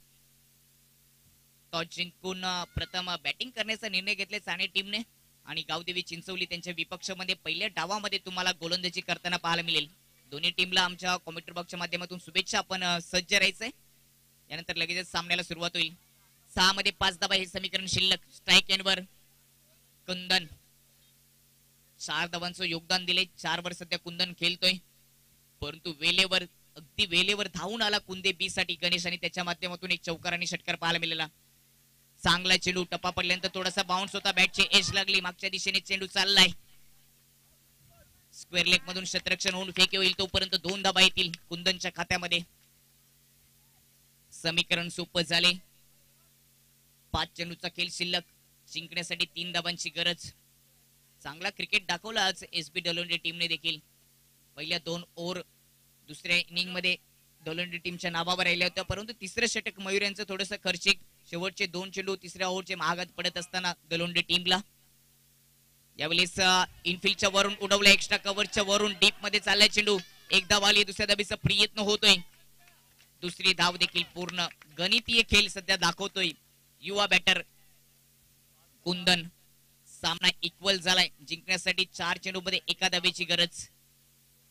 टॉस जिंकून प्रथम बॅटिंग करण्याचा निर्णय घेतला चाणे टीमने आणि गावदेवी चिंचवली त्यांच्या विपक्षामध्ये पहिल्या डावामध्ये तुम्हाला गोलंदाजी करताना पाहायला मिळेल. दोन्ही टीमला आमच्या कॉमेंट्री बॉक्सच्या माध्यमातून शुभेच्छा. आपण सज्ज राहायचंय. यानंतर लगेचच सामन्याला सुरुवात होईल. 6 मध्ये 5 धावा हे समीकरण शिल्लक. स्ट्राईक एंडवर कुंदन 4 धावांचं योगदान दिले. 4 वर सध्या कुंदन खेळतोय, परंतु वेलेवर अगदी वेलेवर धावून आला कुंदे बी साठी गणेश आणि त्याच्या माध्यमातून एक चौकार आणि षटकार पाहायला मिळाला. चांगला चेंडू टप्पा पडल्यानंतर थोडासा बाउन्स होता, बॅटची एज लागली, मागच्या दिशेने चेंडू चाललाय. स्क्वेअर लेग मधून शतरक्षण होऊन फेके होईल तोपर्यंत 2 धाबा येतील कुंदनच्या खात्यामध्ये. समीकरण सोपं झाले. 5 चेंडूचा खेळ शिल्लक. जिंकण्यासाठी 3 धाबांची गरज. चांगला क्रिकेट दाखवला आज एसबी डलोंडे टीमने देखील. पहिल्या 2 ओव्हर दुसऱ्या इनिंग मध्ये डलोंडे टीमच्या नावावर राहिल्या होत्या, परंतु तिसरं षटक मयूर यांचं थोडंसं खर्चिक. शेवटचे 2 चेंडू तिसऱ्या ओव्हरचे महागात पडत असताना डलोंडे टीमला यावेळेस इनफिल्डच्या वरून उडवला, एक्स्ट्रा कव्हरच्या वरून डीप मध्ये चाललाय चेंडू. एक धाव आली, दुसऱ्या धाबीचा प्रयत्न होतोय. दुसरी धाव देखील पूर्ण. गणितीय खेळ सध्या दाखवतोय युवा बॅटर कुंदन. सामना इक्वल झालाय. जिंकण्यासाठी 4 चेंडू मध्ये 1 धावेची गरज.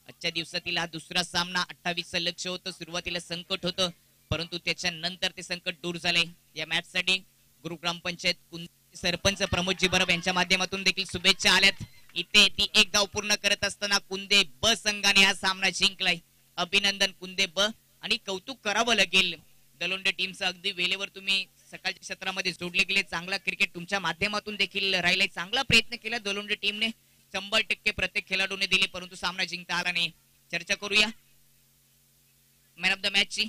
आजच्या दिवसातील हा दुसरा सामना. 28चं लक्ष होतं. सुरुवातीला संकट होतं, परंतु त्याच्यानंतर ते संकट दूर झाले. या मॅच साठी गुरु ग्रामपंचायत सरपंच प्रमोदजी बरब यांच्या माध्यमातून देखील शुभेच्छा आल्यात. इथे ती 1 धाव पूर्ण करत असताना कुंदे ब संघाने हा सामना जिंकलाय. अभिनंदन कुंदे ब. आणि कौतुक करावं लागेल दलोंडे टीमचं. अगदी वेळेवर तुम्ही सकाळच्या क्षेत्रामध्ये जोडले गेले. चांगला क्रिकेट तुमच्या माध्यमातून देखील राहिलाय. चांगला प्रयत्न केला दलोंडे टीमने. 100% प्रत्येक खेळाडूने दिले, परंतु सामना जिंकता आला नाही. चर्चा करूया मॅन ऑफ द मॅच ची.